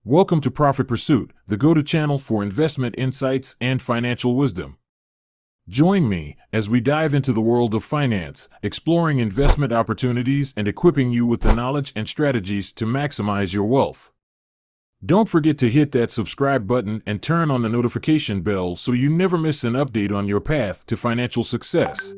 Welcome to Profit Pursuit, the go-to channel for investment insights and financial wisdom. Join me as we dive into the world of finance, exploring investment opportunities and equipping you with the knowledge and strategies to maximize your wealth. Don't forget to hit that subscribe button and turn on the notification bell so you never miss an update on your path to financial success.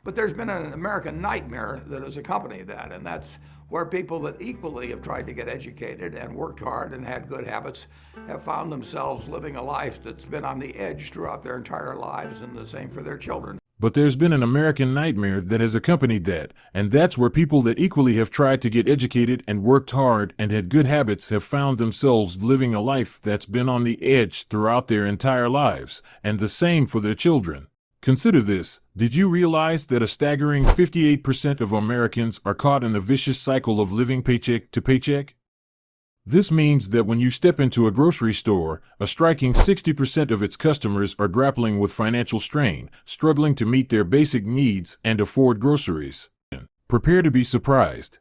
But there's been an American nightmare that has accompanied that, and that's where people that equally have tried to get educated and worked hard and had good habits have found themselves living a life that's been on the edge throughout their entire lives, and the same for their children. But there's been an American nightmare that has accompanied that, and that's where people that equally have tried to get educated and worked hard and had good habits have found themselves living a life that's been on the edge throughout their entire lives, and the same for their children. Consider this. Did you realize that a staggering 58% of Americans are caught in the vicious cycle of living paycheck to paycheck? This means that when you step into a grocery store, a striking 60% of its customers are grappling with financial strain, struggling to meet their basic needs and afford groceries. Prepare to be surprised.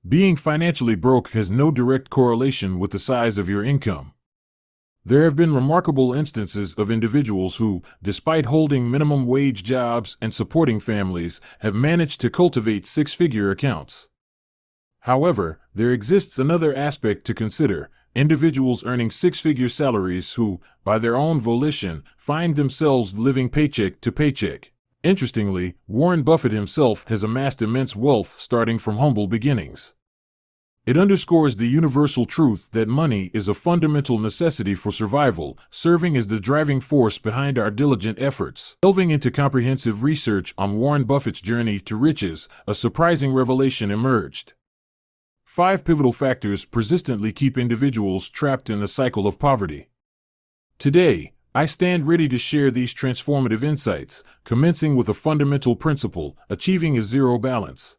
Being financially broke has no direct correlation with the size of your income. There have been remarkable instances of individuals who, despite holding minimum wage jobs and supporting families, have managed to cultivate six-figure accounts. However, there exists another aspect to consider: individuals earning six-figure salaries who, by their own volition, find themselves living paycheck to paycheck. Interestingly, Warren Buffett himself has amassed immense wealth starting from humble beginnings. It underscores the universal truth that money is a fundamental necessity for survival, serving as the driving force behind our diligent efforts. Delving into comprehensive research on Warren Buffett's journey to riches, a surprising revelation emerged. 5 pivotal factors persistently keep individuals trapped in the cycle of poverty. Today, I stand ready to share these transformative insights, commencing with a fundamental principle: achieving a zero balance.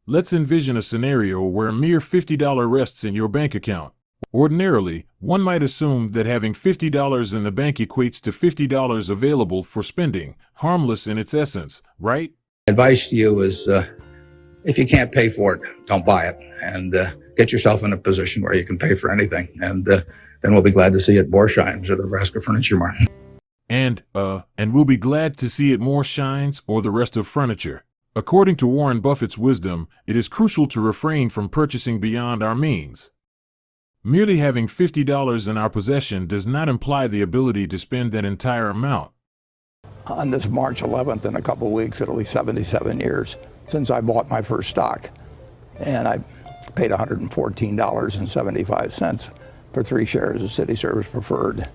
Let's envision a scenario where a mere $50 rests in your bank account. Ordinarily, one might assume that having $50 in the bank equates to $50 available for spending, harmless in its essence, right? Advice to you is, if you can't pay for it, don't buy it, and get yourself in a position where you can pay for anything, and then we'll be glad to see it more shines at the Nebraska Furniture Mart. And we'll be glad to see it more shines or the rest of furniture. According to Warren Buffett's wisdom, it is crucial to refrain from purchasing beyond our means. Merely having $50 in our possession does not imply the ability to spend that entire amount. On this March 11th, in a couple of weeks, it'll be 77 years since I bought my first stock. And I paid $114.75 for 3 shares of City Service Preferred.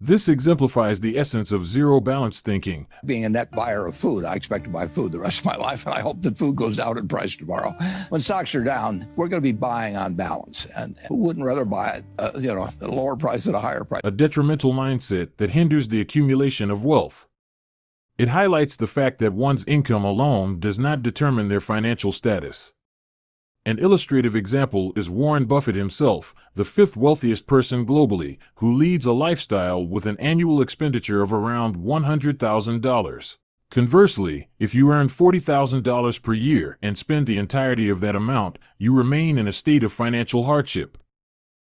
This exemplifies the essence of zero balance thinking. Being a net buyer of food, I expect to buy food the rest of my life, and I hope that food goes down in price tomorrow. When stocks are down, we're going to be buying on balance, and who wouldn't rather buy at a lower price at a higher price? A detrimental mindset that hinders the accumulation of wealth. It highlights the fact that one's income alone does not determine their financial status. An illustrative example is Warren Buffett himself, the 5th wealthiest person globally, who leads a lifestyle with an annual expenditure of around $100,000. Conversely, if you earn $40,000 per year and spend the entirety of that amount, you remain in a state of financial hardship.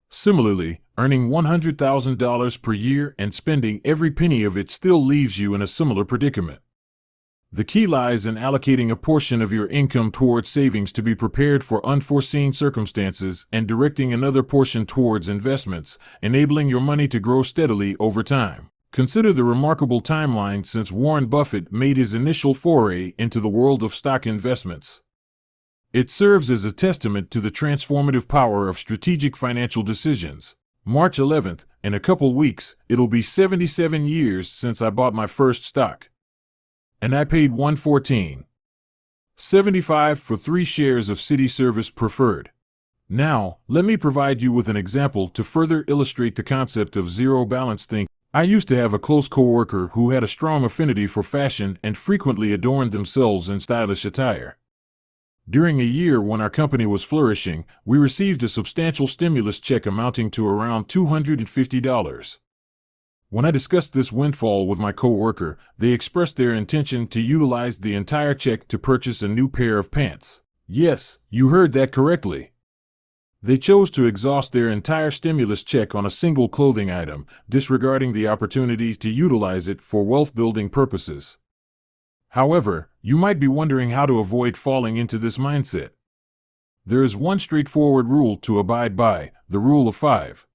Similarly, earning $100,000 per year and spending every penny of it still leaves you in a similar predicament. The key lies in allocating a portion of your income towards savings to be prepared for unforeseen circumstances and directing another portion towards investments, enabling your money to grow steadily over time. Consider the remarkable timeline since Warren Buffett made his initial foray into the world of stock investments. It serves as a testament to the transformative power of strategic financial decisions. March 11th, in a couple weeks, it'll be 77 years since I bought my first stock. And I paid $114.75 for 3 shares of City Service Preferred. Now, let me provide you with an example to further illustrate the concept of zero balance thinking. I used to have a close coworker who had a strong affinity for fashion and frequently adorned themselves in stylish attire. During a year when our company was flourishing, we received a substantial stimulus check amounting to around $250. When I discussed this windfall with my coworker, they expressed their intention to utilize the entire check to purchase a new pair of pants. Yes, you heard that correctly. They chose to exhaust their entire stimulus check on a single clothing item, disregarding the opportunity to utilize it for wealth-building purposes. However, you might be wondering how to avoid falling into this mindset. There is one straightforward rule to abide by, the rule of 5.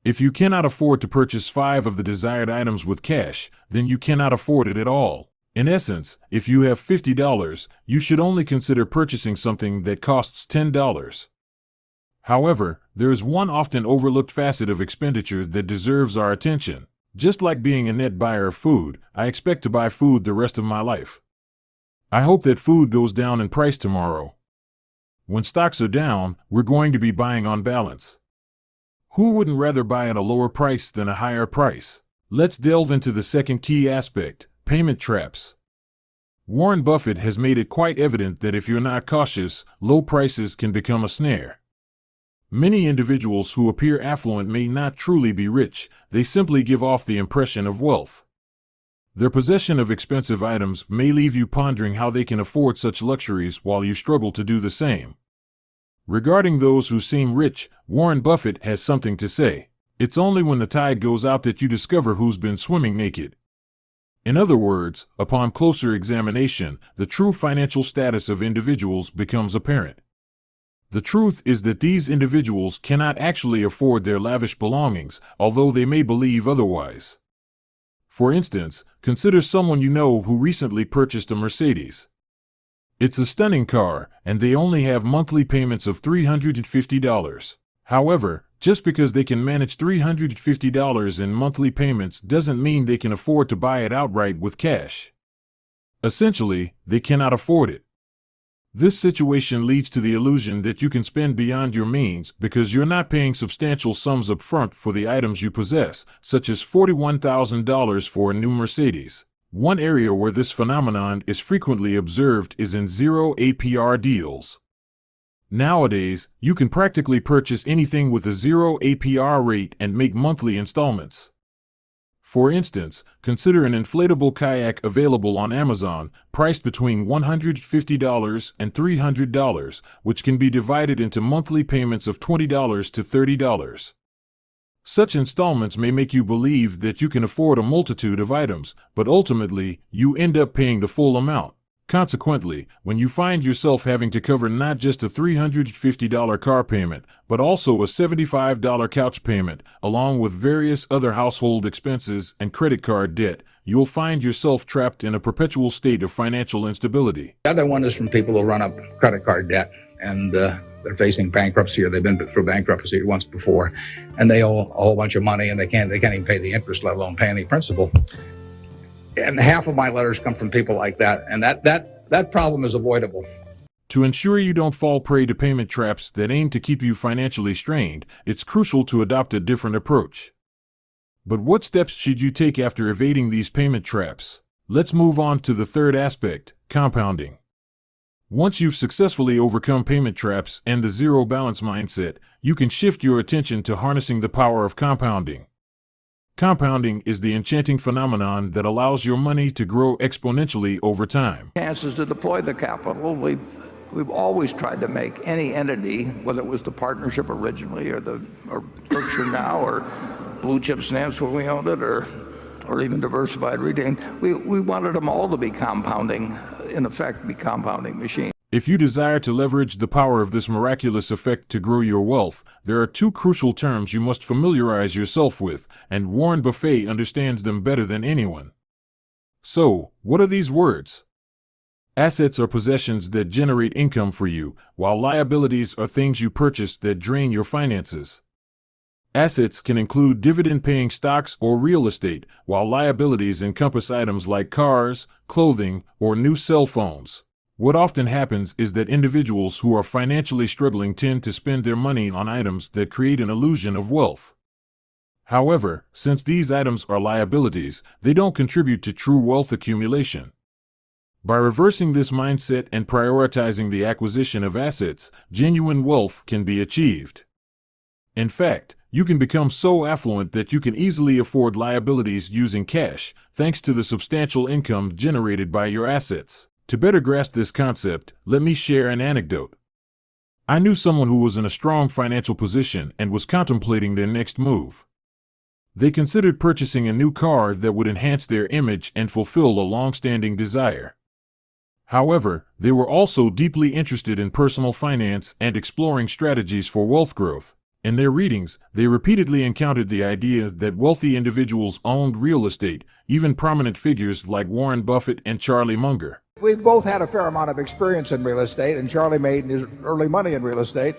If you cannot afford to purchase 5 of the desired items with cash, then you cannot afford it at all. In essence, if you have $50, you should only consider purchasing something that costs $10. However, there is one often overlooked facet of expenditure that deserves our attention. Just like being a net buyer of food, I expect to buy food the rest of my life. I hope that food goes down in price tomorrow. When stocks are down, we're going to be buying on balance. Who wouldn't rather buy at a lower price than a higher price? Let's delve into the second key aspect, payment traps. Warren Buffett has made it quite evident that if you're not cautious, low prices can become a snare. Many individuals who appear affluent may not truly be rich, they simply give off the impression of wealth. Their possession of expensive items may leave you pondering how they can afford such luxuries while you struggle to do the same. Regarding those who seem rich, Warren Buffett has something to say. It's only when the tide goes out that you discover who's been swimming naked. In other words, upon closer examination, the true financial status of individuals becomes apparent. The truth is that these individuals cannot actually afford their lavish belongings, although they may believe otherwise. For instance, consider someone you know who recently purchased a Mercedes. It's a stunning car, and they only have monthly payments of $350. However, just because they can manage $350 in monthly payments doesn't mean they can afford to buy it outright with cash. Essentially, they cannot afford it. This situation leads to the illusion that you can spend beyond your means because you're not paying substantial sums up front for the items you possess, such as $41,000 for a new Mercedes. One area where this phenomenon is frequently observed is in zero APR deals. Nowadays, you can practically purchase anything with a zero APR rate and make monthly installments. For instance, consider an inflatable kayak available on Amazon, priced between $150 and $300, which can be divided into monthly payments of $20 to $30. Such installments may make you believe that you can afford a multitude of items, but ultimately, you end up paying the full amount. Consequently, when you find yourself having to cover not just a $350 car payment, but also a $75 couch payment, along with various other household expenses and credit card debt, you'll find yourself trapped in a perpetual state of financial instability. The other one is from people who run up credit card debt, and they're facing bankruptcy, or they've been through bankruptcy once before, and they owe a whole bunch of money, and they can't even pay the interest, let alone pay any principal. And half of my letters come from people like that, and that problem is avoidable. To ensure you don't fall prey to payment traps that aim to keep you financially strained, it's crucial to adopt a different approach. But what steps should you take after evading these payment traps? Let's move on to the third aspect, compounding. Once you've successfully overcome payment traps and the zero balance mindset, you can shift your attention to harnessing the power of compounding. Compounding is the enchanting phenomenon that allows your money to grow exponentially over time. Chances to deploy the capital, we've always tried to make any entity, whether it was the partnership originally or Berkshire now or Blue Chip Stamps when we owned it or even Diversified Retailing, we wanted them all to be compounding, in effect, be compounding machines. If you desire to leverage the power of this miraculous effect to grow your wealth, there are two crucial terms you must familiarize yourself with, and Warren Buffett understands them better than anyone. So, what are these words? Assets are possessions that generate income for you, while liabilities are things you purchase that drain your finances. Assets can include dividend-paying stocks or real estate, while liabilities encompass items like cars, clothing, or new cell phones. What often happens is that individuals who are financially struggling tend to spend their money on items that create an illusion of wealth. However, since these items are liabilities, they don't contribute to true wealth accumulation. By reversing this mindset and prioritizing the acquisition of assets, genuine wealth can be achieved. In fact, you can become so affluent that you can easily afford liabilities using cash, thanks to the substantial income generated by your assets. To better grasp this concept, let me share an anecdote. I knew someone who was in a strong financial position and was contemplating their next move. They considered purchasing a new car that would enhance their image and fulfill a long-standing desire. However, they were also deeply interested in personal finance and exploring strategies for wealth growth. In their readings, they repeatedly encountered the idea that wealthy individuals owned real estate, even prominent figures like Warren Buffett and Charlie Munger. We've both had a fair amount of experience in real estate, and Charlie made his early money in real estate.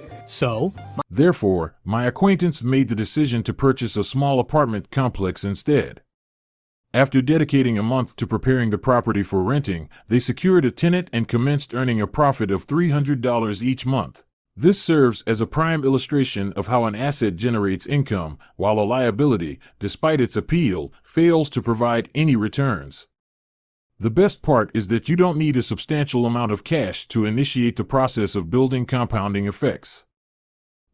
Therefore, my acquaintance made the decision to purchase a small apartment complex instead. After dedicating a month to preparing the property for renting, they secured a tenant and commenced earning a profit of $300 each month. This serves as a prime illustration of how an asset generates income, while a liability, despite its appeal, fails to provide any returns. The best part is that you don't need a substantial amount of cash to initiate the process of building compounding effects.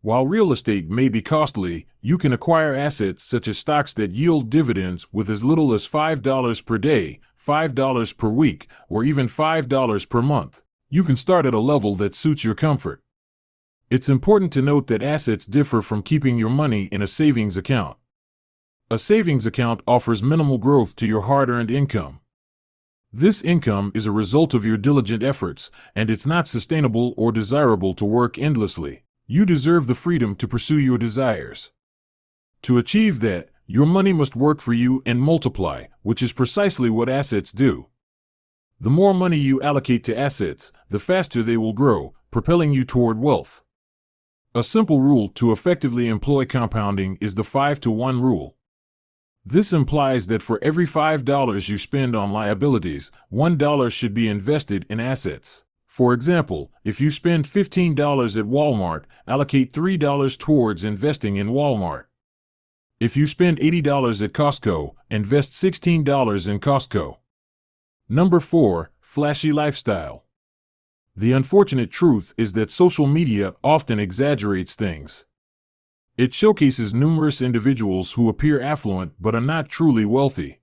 While real estate may be costly, you can acquire assets such as stocks that yield dividends with as little as $5 per day, $5 per week, or even $5 per month. You can start at a level that suits your comfort. It's important to note that assets differ from keeping your money in a savings account. A savings account offers minimal growth to your hard-earned income. This income is a result of your diligent efforts, and it's not sustainable or desirable to work endlessly. You deserve the freedom to pursue your desires. To achieve that, your money must work for you and multiply, which is precisely what assets do. The more money you allocate to assets, the faster they will grow, propelling you toward wealth. A simple rule to effectively employ compounding is the 5-to-1 rule. This implies that for every $5 you spend on liabilities, $1 should be invested in assets. For example, if you spend $15 at Walmart, allocate $3 towards investing in Walmart. If you spend $80 at Costco, invest $16 in Costco. Number 4, flashy lifestyle. The unfortunate truth is that social media often exaggerates things. It showcases numerous individuals who appear affluent but are not truly wealthy.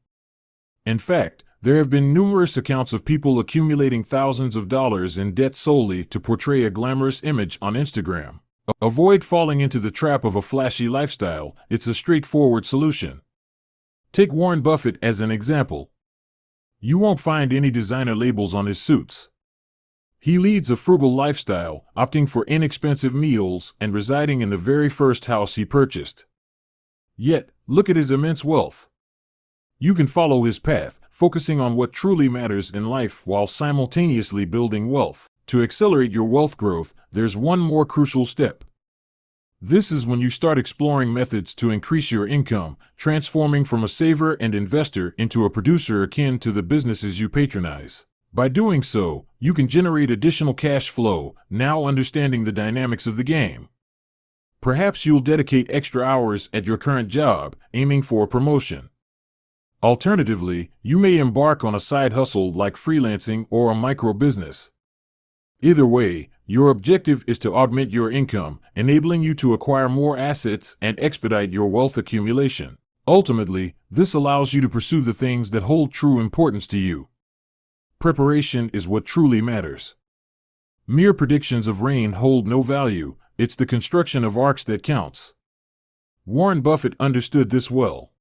In fact, there have been numerous accounts of people accumulating thousands of dollars in debt solely to portray a glamorous image on Instagram. Avoid falling into the trap of a flashy lifestyle. It's a straightforward solution. Take Warren Buffett as an example. You won't find any designer labels on his suits. He leads a frugal lifestyle, opting for inexpensive meals and residing in the very first house he purchased. Yet, look at his immense wealth. You can follow his path, focusing on what truly matters in life while simultaneously building wealth. To accelerate your wealth growth, there's one more crucial step. This is when you start exploring methods to increase your income, transforming from a saver and investor into a producer akin to the businesses you patronize. By doing so, you can generate additional cash flow, now understanding the dynamics of the game. Perhaps you'll dedicate extra hours at your current job, aiming for a promotion. Alternatively, you may embark on a side hustle like freelancing or a micro-business. Either way, your objective is to augment your income, enabling you to acquire more assets and expedite your wealth accumulation. Ultimately, this allows you to pursue the things that hold true importance to you. Preparation is what truly matters. Mere predictions of rain hold no value. It's the construction of arks that counts. Warren Buffett understood this well.